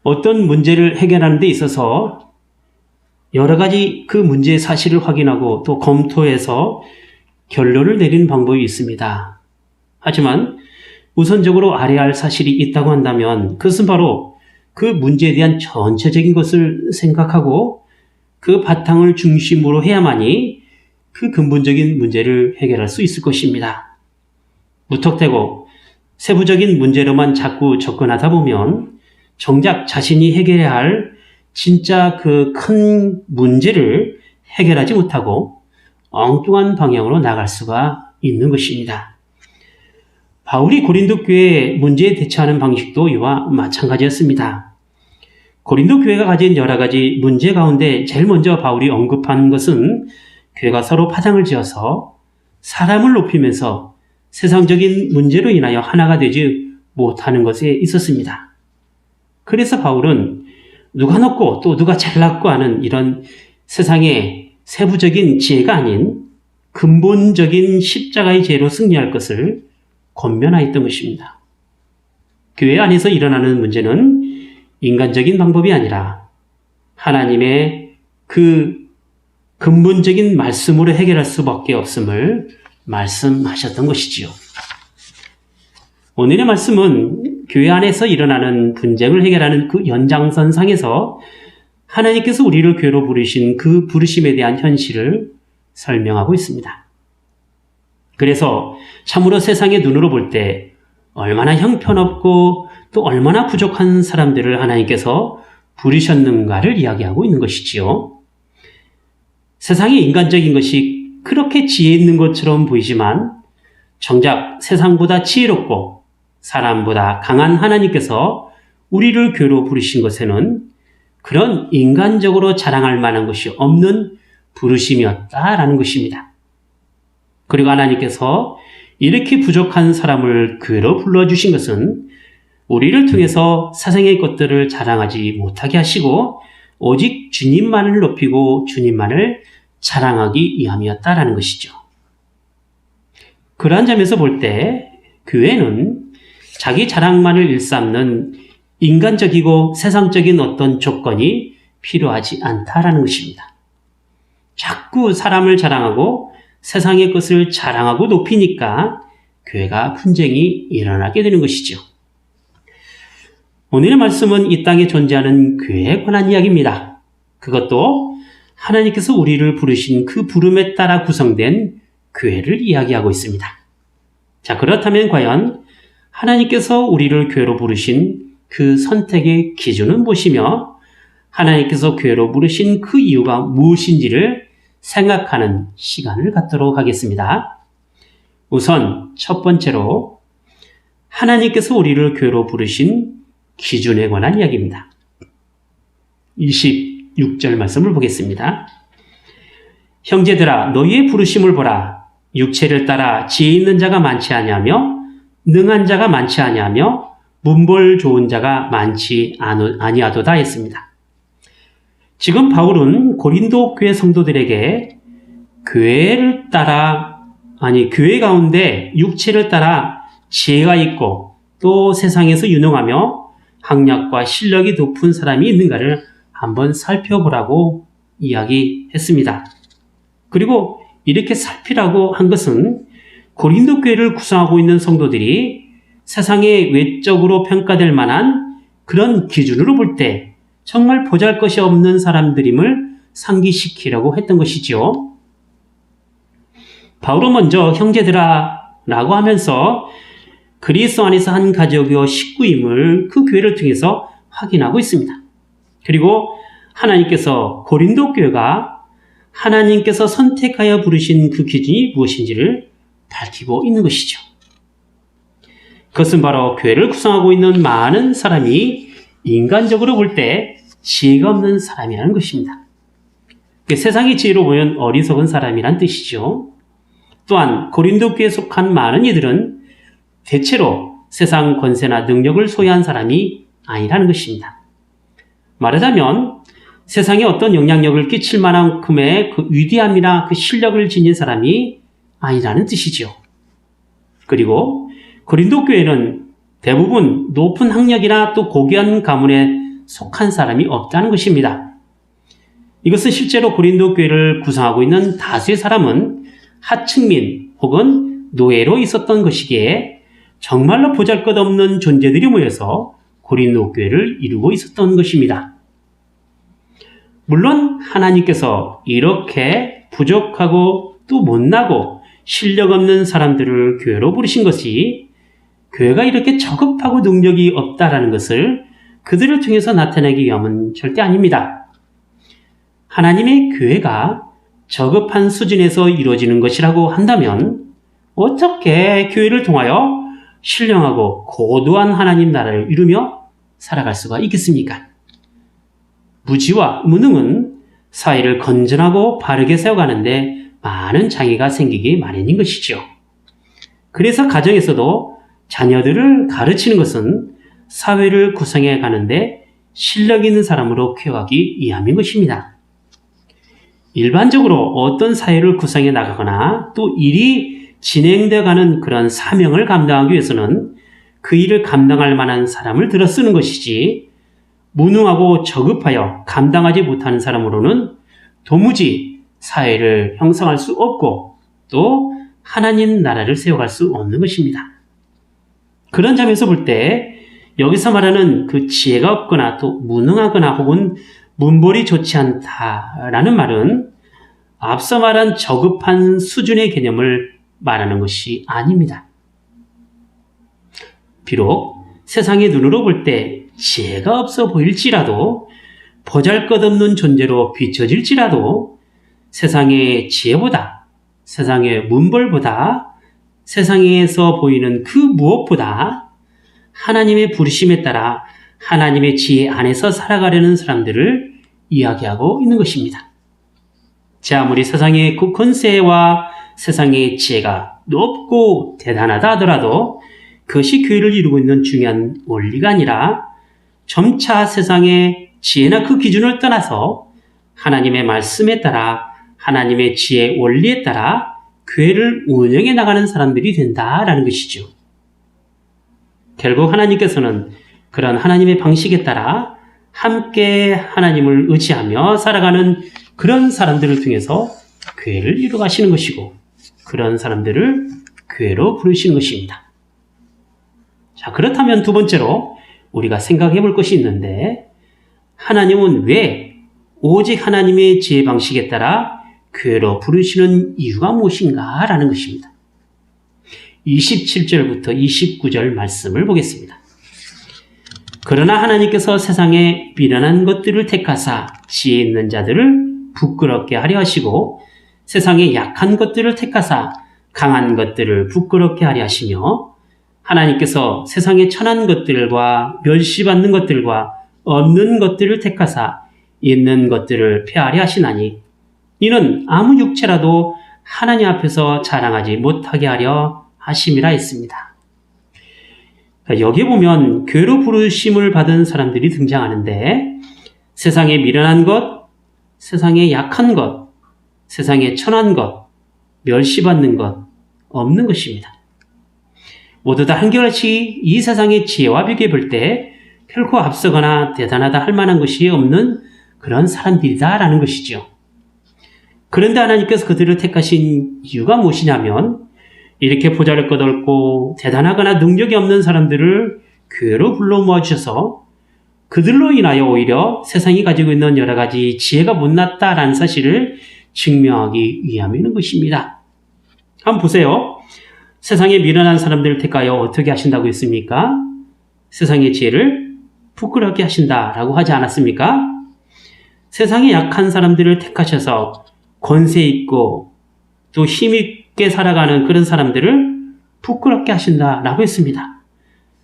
어떤 문제를 해결하는 데 있어서 여러 가지 그 문제의 사실을 확인하고 또 검토해서 결론을 내리는 방법이 있습니다. 하지만 우선적으로 알아야 할 사실이 있다고 한다면 그것은 바로 그 문제에 대한 전체적인 것을 생각하고 그 바탕을 중심으로 해야만이 그 근본적인 문제를 해결할 수 있을 것입니다. 무턱대고 세부적인 문제로만 자꾸 접근하다 보면 정작 자신이 해결해야 할 진짜 그 큰 문제를 해결하지 못하고 엉뚱한 방향으로 나갈 수가 있는 것입니다. 바울이 고린도 교회의 문제에 대처하는 방식도 이와 마찬가지였습니다. 고린도 교회가 가진 여러 가지 문제 가운데 제일 먼저 바울이 언급한 것은 교회가 서로 파장을 지어서 사람을 높이면서 세상적인 문제로 인하여 하나가 되지 못하는 것에 있었습니다. 그래서 바울은 누가 높고 또 누가 잘났고 하는 이런 세상의 세부적인 지혜가 아닌 근본적인 십자가의 지혜로 승리할 것을 권면하였던 것입니다. 교회 안에서 일어나는 문제는 인간적인 방법이 아니라 하나님의 그 근본적인 말씀으로 해결할 수밖에 없음을 말씀하셨던 것이지요. 오늘의 말씀은 교회 안에서 일어나는 분쟁을 해결하는 그 연장선상에서 하나님께서 우리를 교회로 부르신 그 부르심에 대한 현실을 설명하고 있습니다. 그래서 참으로 세상의 눈으로 볼 때 얼마나 형편없고 또 얼마나 부족한 사람들을 하나님께서 부르셨는가를 이야기하고 있는 것이지요. 세상의 인간적인 것이 그렇게 지혜 있는 것처럼 보이지만 정작 세상보다 지혜롭고 사람보다 강한 하나님께서 우리를 교회로 부르신 것에는 그런 인간적으로 자랑할 만한 것이 없는 부르심이었다라는 것입니다. 그리고 하나님께서 이렇게 부족한 사람을 교회로 불러주신 것은 우리를 통해서 세상의 것들을 자랑하지 못하게 하시고 오직 주님만을 높이고 주님만을 자랑하기 위함이었다라는 것이죠. 그러한 점에서 볼 때 교회는 자기 자랑만을 일삼는 인간적이고 세상적인 어떤 조건이 필요하지 않다라는 것입니다. 자꾸 사람을 자랑하고 세상의 것을 자랑하고 높이니까 교회가 분쟁이 일어나게 되는 것이죠. 오늘의 말씀은 이 땅에 존재하는 교회에 관한 이야기입니다. 그것도 하나님께서 우리를 부르신 그 부름에 따라 구성된 교회를 이야기하고 있습니다. 자, 그렇다면 과연 하나님께서 우리를 교회로 부르신 그 선택의 기준은 무엇이며 하나님께서 교회로 부르신 그 이유가 무엇인지를 생각하는 시간을 갖도록 하겠습니다. 우선 첫 번째로 하나님께서 우리를 교회로 부르신 기준에 관한 이야기입니다. 26절 말씀을 보겠습니다. 형제들아 너희의 부르심을 보라. 육체를 따라 지혜 있는 자가 많지 아니하며 능한 자가 많지 아니하며 문벌 좋은 자가 많지 아니하도다 했습니다. 지금 바울은 고린도 교회 성도들에게 교회 가운데 육체를 따라 지혜가 있고 또 세상에서 유능하며 학력과 실력이 높은 사람이 있는가를 한번 살펴보라고 이야기했습니다. 그리고 이렇게 살피라고 한 것은 고린도 교회를 구성하고 있는 성도들이 세상에 외적으로 평가될 만한 그런 기준으로 볼 때 정말 보잘것이 없는 사람들임을 상기시키려고 했던 것이지요. 바울은 먼저 형제들아 라고 하면서 그리스도 안에서 한 가족이요 식구임을 그 교회를 통해서 확인하고 있습니다. 그리고 하나님께서 고린도 교회가 하나님께서 선택하여 부르신 그 기준이 무엇인지를 밝히고 있는 것이죠. 그것은 바로 교회를 구성하고 있는 많은 사람이 인간적으로 볼 때 지혜가 없는 사람이라는 것입니다. 세상의 지혜로 보면 어리석은 사람이란 뜻이죠. 또한 고린도 교회에 속한 많은 이들은 대체로 세상 권세나 능력을 소유한 사람이 아니라는 것입니다. 말하자면 세상에 어떤 영향력을 끼칠 만큼의 그 위대함이나 그 실력을 지닌 사람이 아니라는 뜻이죠. 그리고 고린도 교회는 대부분 높은 학력이나 또 고귀한 가문에 속한 사람이 없다는 것입니다. 이것은 실제로 고린도 교회를 구성하고 있는 다수의 사람은 하층민 혹은 노예로 있었던 것이기에 정말로 보잘것없는 존재들이 모여서 고린도 교회를 이루고 있었던 것입니다. 물론 하나님께서 이렇게 부족하고 또 못나고 실력 없는 사람들을 교회로 부르신 것이 교회가 이렇게 저급하고 능력이 없다라는 것을 그들을 통해서 나타내기 위함은 절대 아닙니다. 하나님의 교회가 저급한 수준에서 이루어지는 것이라고 한다면 어떻게 교회를 통하여 신령하고 고도한 하나님 나라를 이루며 살아갈 수가 있겠습니까? 무지와 무능은 사회를 건전하고 바르게 세워가는데 많은 장애가 생기기 마련인 것이죠. 그래서 가정에서도 자녀들을 가르치는 것은 사회를 구성해 가는데 실력 있는 사람으로 키워가기 위함인 것입니다. 일반적으로 어떤 사회를 구성해 나가거나 또 일이 진행되어 가는 그런 사명을 감당하기 위해서는 그 일을 감당할 만한 사람을 들어 쓰는 것이지 무능하고 저급하여 감당하지 못하는 사람으로는 도무지 사회를 형성할 수 없고 또 하나님 나라를 세워갈 수 없는 것입니다. 그런 점에서 볼 때 여기서 말하는 그 지혜가 없거나 또 무능하거나 혹은 문벌이 좋지 않다라는 말은 앞서 말한 저급한 수준의 개념을 말하는 것이 아닙니다. 비록 세상의 눈으로 볼 때 지혜가 없어 보일지라도 보잘것없는 존재로 비춰질지라도 세상의 지혜보다 세상의 문벌보다 세상에서 보이는 그 무엇보다 하나님의 부르심에 따라 하나님의 지혜 안에서 살아가려는 사람들을 이야기하고 있는 것입니다. 자, 아무리 세상의 그 권세와 세상의 지혜가 높고 대단하다 하더라도 그것이 교회를 이루고 있는 중요한 원리가 아니라 점차 세상의 지혜나 그 기준을 떠나서 하나님의 말씀에 따라 하나님의 지혜 원리에 따라 교회를 운영해 나가는 사람들이 된다라는 것이죠. 결국 하나님께서는 그런 하나님의 방식에 따라 함께 하나님을 의지하며 살아가는 그런 사람들을 통해서 교회를 이루어 가시는 것이고 그런 사람들을 교회로 부르시는 것입니다. 자, 그렇다면 두 번째로 우리가 생각해 볼 것이 있는데 하나님은 왜 오직 하나님의 지혜 방식에 따라 교회로 부르시는 이유가 무엇인가 라는 것입니다. 27절부터 29절 말씀을 보겠습니다. 그러나 하나님께서 세상에 미련한 것들을 택하사 지혜 있는 자들을 부끄럽게 하려 하시고 세상에 약한 것들을 택하사 강한 것들을 부끄럽게 하려 하시며 하나님께서 세상에 천한 것들과 멸시받는 것들과 없는 것들을 택하사 있는 것들을 폐하려 하시나니 이는 아무 육체라도 하나님 앞에서 자랑하지 못하게 하려 하심이라 했습니다. 여기 보면 교회로 부르심을 받은 사람들이 등장하는데 세상에 미련한 것, 세상에 약한 것, 세상에 천한 것, 멸시받는 것, 없는 것입니다. 모두 다 한결같이 이 세상의 지혜와 비교해 볼 때 결코 앞서거나 대단하다 할 만한 것이 없는 그런 사람들이다라는 것이죠. 그런데 하나님께서 그들을 택하신 이유가 무엇이냐면 이렇게 보잘것없고 대단하거나 능력이 없는 사람들을 교회로 불러 모아주셔서 그들로 인하여 오히려 세상이 가지고 있는 여러 가지 지혜가 못났다라는 사실을 증명하기 위함인 것입니다. 한번 보세요. 세상에 미련한 사람들을 택하여 어떻게 하신다고 했습니까? 세상의 지혜를 부끄럽게 하신다라고 하지 않았습니까? 세상에 약한 사람들을 택하셔서 권세 있고 또 힘있게 살아가는 그런 사람들을 부끄럽게 하신다라고 했습니다.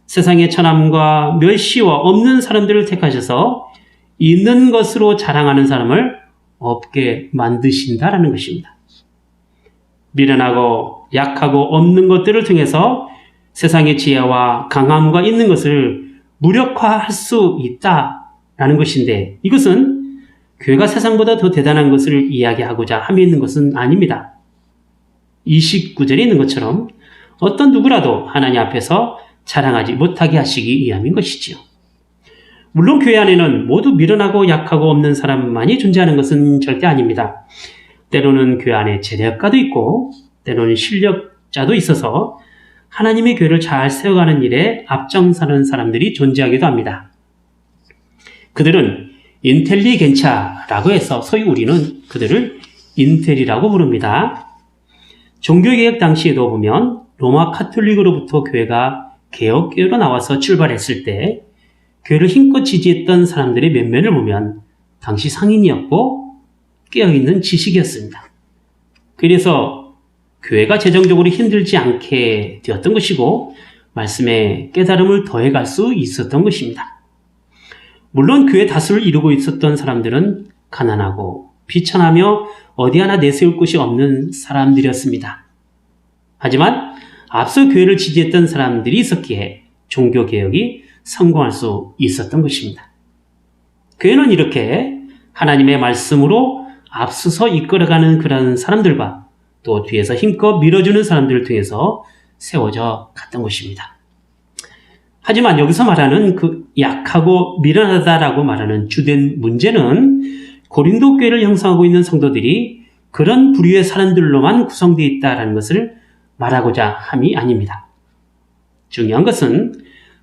세상의 천함과 멸시와 없는 사람들을 택하셔서 있는 것으로 자랑하는 사람을 없게 만드신다라는 것입니다. 미련하고 약하고 없는 것들을 통해서 세상의 지혜와 강함과 있는 것을 무력화할 수 있다라는 것인데 이것은 교회가 세상보다 더 대단한 것을 이야기하고자 함에 있는 것은 아닙니다. 29절에 있는 것처럼 어떤 누구라도 하나님 앞에서 자랑하지 못하게 하시기 위함인 것이지요. 물론 교회 안에는 모두 미련하고 약하고 없는 사람만이 존재하는 것은 절대 아닙니다. 때로는 교회 안에 재력가도 있고 때로는 실력자도 있어서 하나님의 교회를 잘 세워가는 일에 앞장서는 사람들이 존재하기도 합니다. 그들은 인텔리겐차라고 해서 소위 우리는 그들을 인텔이라고 부릅니다. 종교개혁 당시에도 보면 로마 카톨릭으로부터 교회가 개혁교회로 나와서 출발했을 때 교회를 힘껏 지지했던 사람들의 면면을 보면 당시 상인이었고 깨어있는 지식이었습니다. 그래서 교회가 재정적으로 힘들지 않게 되었던 것이고 말씀에 깨달음을 더해갈 수 있었던 것입니다. 물론 교회 다수를 이루고 있었던 사람들은 가난하고 비천하며 어디 하나 내세울 곳이 없는 사람들이었습니다. 하지만 앞서 교회를 지지했던 사람들이 있었기에 종교개혁이 성공할 수 있었던 것입니다. 교회는 이렇게 하나님의 말씀으로 앞서서 이끌어가는 그런 사람들과 또 뒤에서 힘껏 밀어주는 사람들을 통해서 세워져 갔던 것입니다. 하지만 여기서 말하는 그 약하고 미련하다라고 말하는 주된 문제는 고린도 교회를 형성하고 있는 성도들이 그런 부류의 사람들로만 구성되어 있다는 것을 말하고자 함이 아닙니다. 중요한 것은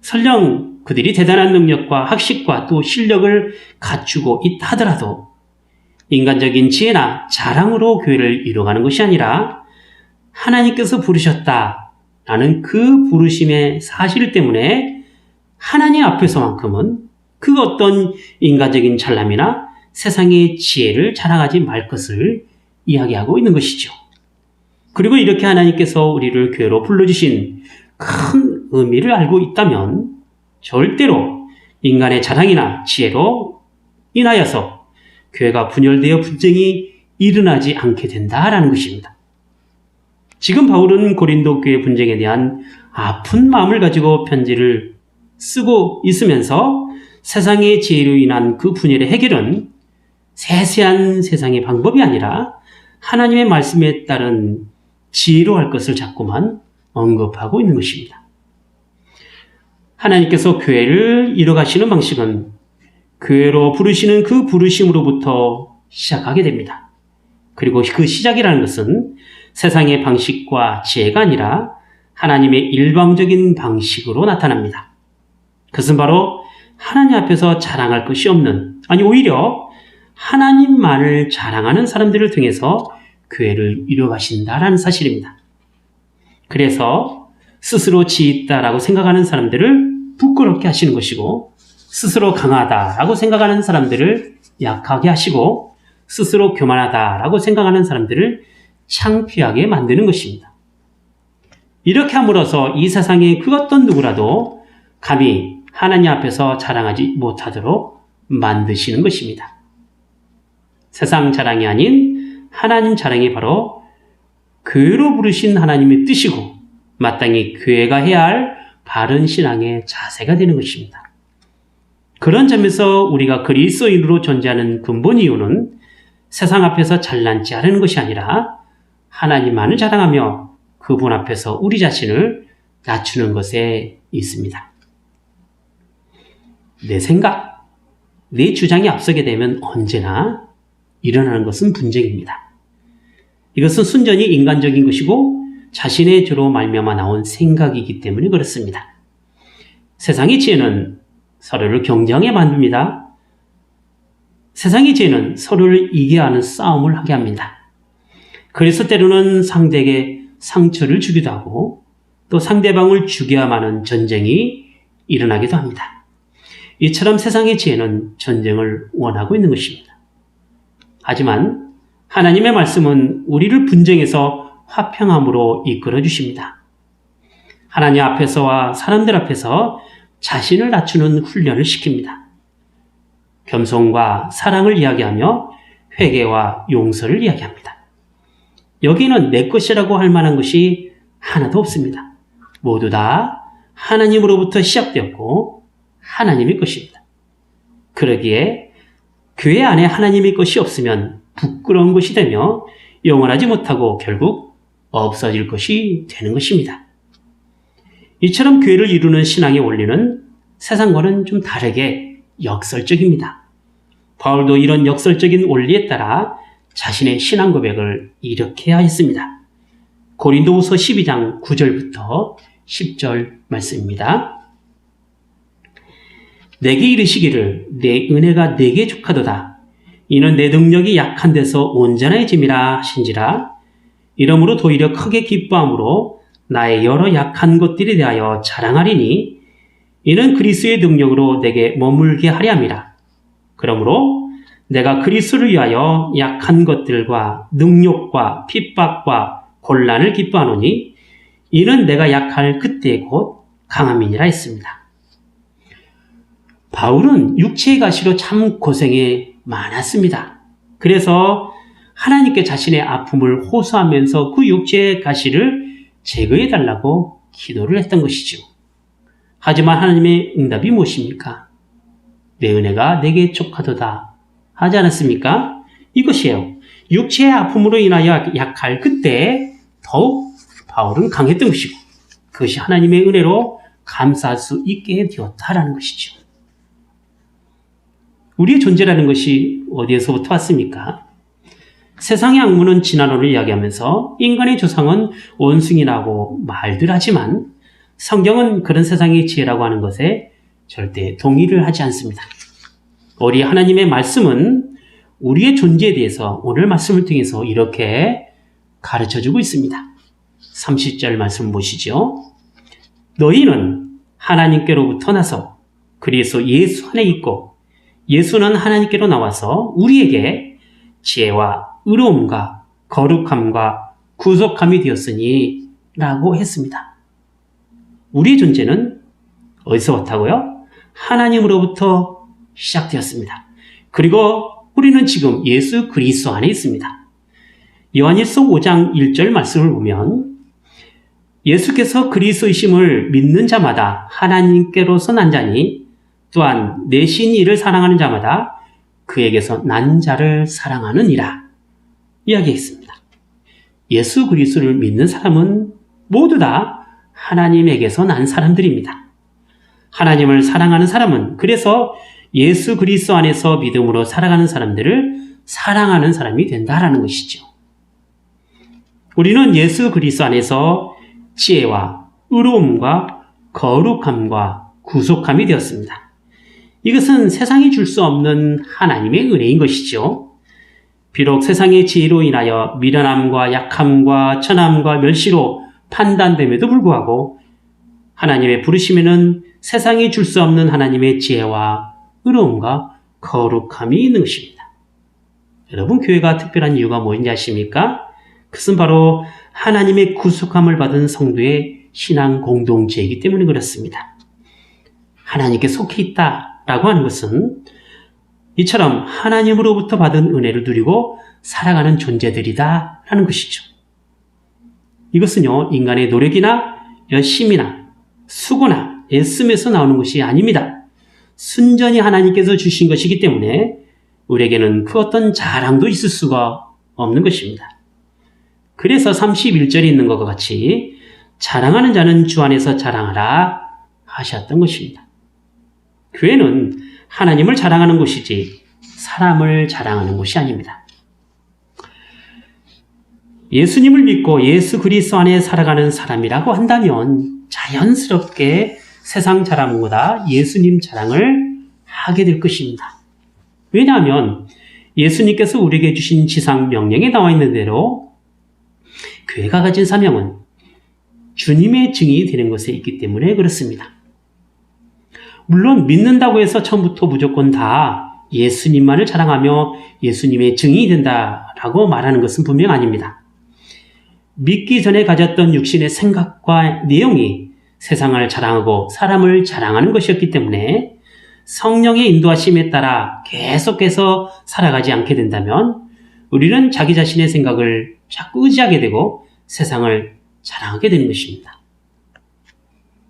설령 그들이 대단한 능력과 학식과 또 실력을 갖추고 있다 하더라도 인간적인 지혜나 자랑으로 교회를 이뤄가는 것이 아니라 하나님께서 부르셨다라는 그 부르심의 사실 때문에 하나님 앞에서만큼은 그 어떤 인간적인 잘남이나 세상의 지혜를 자랑하지 말 것을 이야기하고 있는 것이죠. 그리고 이렇게 하나님께서 우리를 교회로 불러주신 큰 의미를 알고 있다면 절대로 인간의 자랑이나 지혜로 인하여서 교회가 분열되어 분쟁이 일어나지 않게 된다라는 것입니다. 지금 바울은 고린도 교회 분쟁에 대한 아픈 마음을 가지고 편지를 쓰고 있으면서 세상의 지혜로 인한 그 분열의 해결은 세세한 세상의 방법이 아니라 하나님의 말씀에 따른 지혜로 할 것을 자꾸만 언급하고 있는 것입니다. 하나님께서 교회를 이뤄가시는 방식은 교회로 부르시는 그 부르심으로부터 시작하게 됩니다. 그리고 그 시작이라는 것은 세상의 방식과 지혜가 아니라 하나님의 일방적인 방식으로 나타납니다. 그것은 바로 하나님 앞에서 자랑할 것이 없는, 아니 오히려 하나님만을 자랑하는 사람들을 통해서 교회를 이뤄가신다라는 사실입니다. 그래서 스스로 지혜 있다라고 생각하는 사람들을 부끄럽게 하시는 것이고 스스로 강하다라고 생각하는 사람들을 약하게 하시고 스스로 교만하다라고 생각하는 사람들을 창피하게 만드는 것입니다. 이렇게 함으로써 이 세상의 그 어떤 누구라도 감히 하나님 앞에서 자랑하지 못하도록 만드시는 것입니다. 세상 자랑이 아닌 하나님 자랑이 바로 교회로 부르신 하나님의 뜻이고 마땅히 교회가 해야 할 바른 신앙의 자세가 되는 것입니다. 그런 점에서 우리가 그리스도인으로 존재하는 근본 이유는 세상 앞에서 잘난지 않은 것이 아니라 하나님만을 자랑하며 그분 앞에서 우리 자신을 낮추는 것에 있습니다. 내 생각, 내 주장이 앞서게 되면 언제나 일어나는 것은 분쟁입니다. 이것은 순전히 인간적인 것이고 자신의 죄로 말미암아 나온 생각이기 때문에 그렇습니다. 세상의 지혜는 서로를 경쟁하게 만듭니다. 세상의 지혜는 서로를 이기게 하는 싸움을 하게 합니다. 그래서 때로는 상대에게 상처를 주기도 하고 또 상대방을 죽여야만 하는 전쟁이 일어나기도 합니다. 이처럼 세상의 지혜는 전쟁을 원하고 있는 것입니다. 하지만 하나님의 말씀은 우리를 분쟁에서 화평함으로 이끌어 주십니다. 하나님 앞에서와 사람들 앞에서 자신을 낮추는 훈련을 시킵니다. 겸손과 사랑을 이야기하며 회개와 용서를 이야기합니다. 여기는 내 것이라고 할 만한 것이 하나도 없습니다. 모두 다 하나님으로부터 시작되었고 하나님의 것입니다. 그러기에 교회 안에 하나님의 것이 없으면 부끄러운 것이 되며 영원하지 못하고 결국 없어질 것이 되는 것입니다. 이처럼 교회를 이루는 신앙의 원리는 세상과는 좀 다르게 역설적입니다. 바울도 이런 역설적인 원리에 따라 자신의 신앙 고백을 이렇게 하였습니다. 고린도후서 12장 9절부터 10절 말씀입니다. 내게 이르시기를 내 은혜가 내게 족하도다. 이는 내 능력이 약한 데서 온전해짐이라 하신지라. 이러므로 도리어 크게 기뻐함으로 나의 여러 약한 것들에 대하여 자랑하리니 이는 그리스도의 능력으로 내게 머물게 하려 함이라. 그러므로 내가 그리스도를 위하여 약한 것들과 능욕과 핍박과 곤란을 기뻐하노니 이는 내가 약할 그때 곧 강함이니라 했습니다. 바울은 육체의 가시로 참 고생이 많았습니다. 그래서 하나님께 자신의 아픔을 호소하면서 그 육체의 가시를 제거해달라고 기도를 했던 것이죠. 하지만 하나님의 응답이 무엇입니까? 내 은혜가 내게 족하도다 하지 않았습니까? 이것이에요. 육체의 아픔으로 인하여 약할 그때 더욱 바울은 강했던 것이고 그것이 하나님의 은혜로 감사할 수 있게 되었다라는 것이죠. 우리의 존재라는 것이 어디에서부터 왔습니까? 세상의 학문은 진화론을 이야기하면서 인간의 조상은 원숭이라고 말들 하지만 성경은 그런 세상의 지혜라고 하는 것에 절대 동의를 하지 않습니다. 우리 하나님의 말씀은 우리의 존재에 대해서 오늘 말씀을 통해서 이렇게 가르쳐주고 있습니다. 30절 말씀 보시죠. 너희는 하나님께로부터 나서 그리스도 예수 안에 있고 예수는 하나님께로 나와서 우리에게 지혜와 의로움과 거룩함과 구속함이 되었으니 라고 했습니다. 우리의 존재는 어디서 왔다고요? 하나님으로부터 시작되었습니다. 그리고 우리는 지금 예수 그리스도 안에 있습니다. 요한일서 5장 1절 말씀을 보면 예수께서 그리스도이심을 믿는 자마다 하나님께로서 난 자니 또한 내신 이를 사랑하는 자마다 그에게서 난 자를 사랑하느니라 이야기했습니다. 예수 그리스도를 믿는 사람은 모두 다 하나님에게서 난 사람들입니다. 하나님을 사랑하는 사람은 그래서 예수 그리스도 안에서 믿음으로 살아가는 사람들을 사랑하는 사람이 된다라는 것이죠. 우리는 예수 그리스도 안에서 지혜와 의로움과 거룩함과 구속함이 되었습니다. 이것은 세상이 줄 수 없는 하나님의 은혜인 것이죠. 비록 세상의 지혜로 인하여 미련함과 약함과 천함과 멸시로 판단됨에도 불구하고 하나님의 부르심에는 세상이 줄 수 없는 하나님의 지혜와 의로움과 거룩함이 있는 것입니다. 여러분, 교회가 특별한 이유가 뭐인지 아십니까? 그것은 바로 하나님의 구속함을 받은 성도의 신앙 공동체이기 때문에 그렇습니다. 하나님께 속해 있다라고 하는 것은 이처럼 하나님으로부터 받은 은혜를 누리고 살아가는 존재들이다라는 것이죠. 이것은요, 인간의 노력이나 열심이나 수고나 애씀에서 나오는 것이 아닙니다. 순전히 하나님께서 주신 것이기 때문에 우리에게는 그 어떤 자랑도 있을 수가 없는 것입니다. 그래서 31절에 있는 것과 같이 자랑하는 자는 주 안에서 자랑하라 하셨던 것입니다. 교회는 하나님을 자랑하는 곳이지 사람을 자랑하는 곳이 아닙니다. 예수님을 믿고 예수 그리스도 안에 살아가는 사람이라고 한다면 자연스럽게 세상 자랑보다 예수님 자랑을 하게 될 것입니다. 왜냐하면 예수님께서 우리에게 주신 지상 명령에 나와 있는 대로 교회가 가진 사명은 주님의 증인이 되는 것에 있기 때문에 그렇습니다. 물론 믿는다고 해서 처음부터 무조건 다 예수님만을 자랑하며 예수님의 증인이 된다라고 말하는 것은 분명 아닙니다. 믿기 전에 가졌던 육신의 생각과 내용이 세상을 자랑하고 사람을 자랑하는 것이었기 때문에 성령의 인도하심에 따라 계속해서 살아가지 않게 된다면 우리는 자기 자신의 생각을 자꾸 의지하게 되고 세상을 자랑하게 되는 것입니다.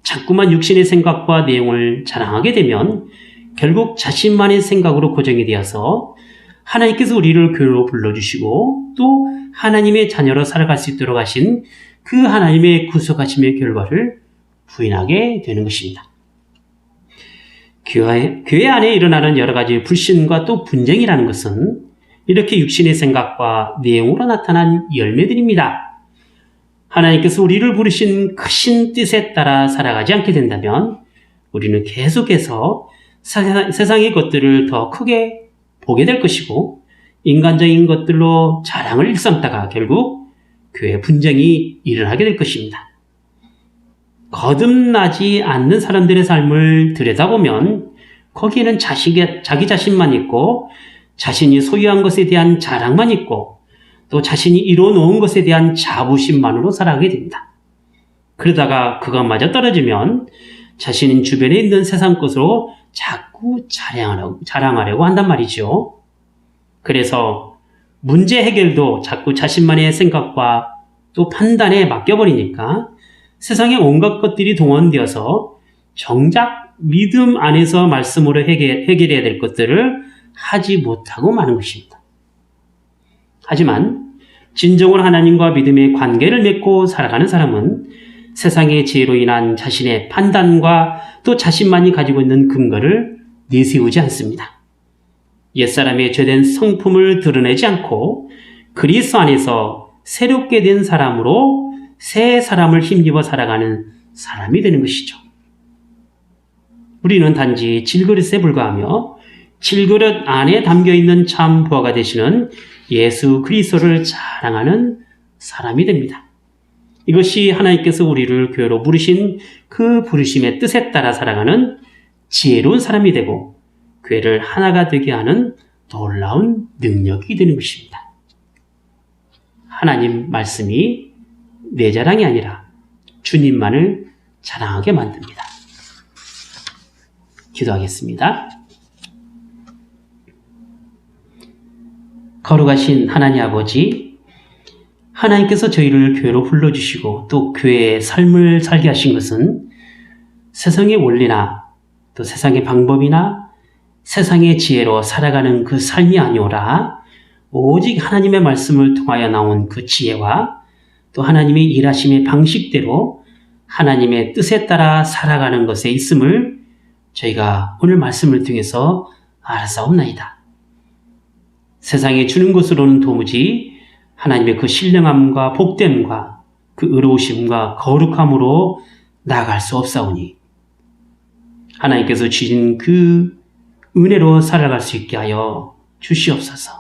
자꾸만 육신의 생각과 내용을 자랑하게 되면 결국 자신만의 생각으로 고정이 되어서 하나님께서 우리를 교회로 불러주시고 또 하나님의 자녀로 살아갈 수 있도록 하신 그 하나님의 구속하심의 결과를 부인하게 되는 것입니다. 교회 안에 일어나는 여러 가지 불신과 또 분쟁이라는 것은 이렇게 육신의 생각과 내용으로 나타난 열매들입니다. 하나님께서 우리를 부르신 크신 뜻에 따라 살아가지 않게 된다면 우리는 계속해서 세상의 것들을 더 크게 보게 될 것이고 인간적인 것들로 자랑을 일삼다가 결국 교회 분쟁이 일어나게 될 것입니다. 거듭나지 않는 사람들의 삶을 들여다보면 거기에는 자기 자신만 있고 자신이 소유한 것에 대한 자랑만 있고 또 자신이 이뤄놓은 것에 대한 자부심만으로 살아가게 됩니다. 그러다가 그것마저 떨어지면 자신은 주변에 있는 세상 것으로 자꾸 자랑하려고 한단 말이죠. 그래서 문제 해결도 자꾸 자신만의 생각과 또 판단에 맡겨버리니까 세상의 온갖 것들이 동원되어서 정작 믿음 안에서 말씀으로 해결해야 될 것들을 하지 못하고 마는 것입니다. 하지만 진정으로 하나님과 믿음의 관계를 맺고 살아가는 사람은 세상의 지혜로 인한 자신의 판단과 또 자신만이 가지고 있는 근거를 내세우지 않습니다. 옛사람의 죄된 성품을 드러내지 않고 그리스도 안에서 새롭게 된 사람으로 새 사람을 힘입어 살아가는 사람이 되는 것이죠. 우리는 단지 질그릇에 불과하며 질그릇 안에 담겨있는 참 부하가 되시는 예수 그리스도를 자랑하는 사람이 됩니다. 이것이 하나님께서 우리를 교회로 부르신 그 부르심의 뜻에 따라 살아가는 지혜로운 사람이 되고 교회를 하나가 되게 하는 놀라운 능력이 되는 것입니다. 하나님 말씀이 내 자랑이 아니라 주님만을 자랑하게 만듭니다. 기도하겠습니다. 거룩하신 하나님 아버지, 하나님께서 저희를 교회로 불러주시고 또 교회의 삶을 살게 하신 것은 세상의 원리나 또 세상의 방법이나 세상의 지혜로 살아가는 그 삶이 아니오라 오직 하나님의 말씀을 통하여 나온 그 지혜와 또 하나님의 일하심의 방식대로 하나님의 뜻에 따라 살아가는 것에 있음을 저희가 오늘 말씀을 통해서 알았사옵나이다. 세상에 주는 것으로는 도무지 하나님의 그 신령함과 복됨과 그 의로우심과 거룩함으로 나아갈 수 없사오니 하나님께서 주신 그 은혜로 살아갈 수 있게 하여 주시옵소서.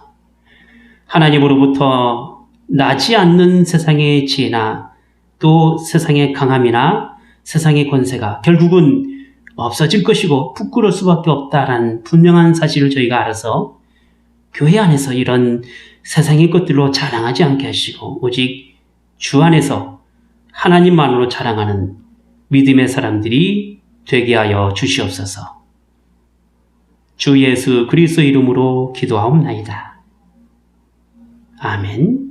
하나님으로부터 나지 않는 세상의 지혜나 또 세상의 강함이나 세상의 권세가 결국은 없어질 것이고 부끄러울 수밖에 없다라는 분명한 사실을 저희가 알아서 교회 안에서 이런 세상의 것들로 자랑하지 않게 하시고 오직 주 안에서 하나님만으로 자랑하는 믿음의 사람들이 되게 하여 주시옵소서. 주 예수 그리스도 이름으로 기도하옵나이다. 아멘.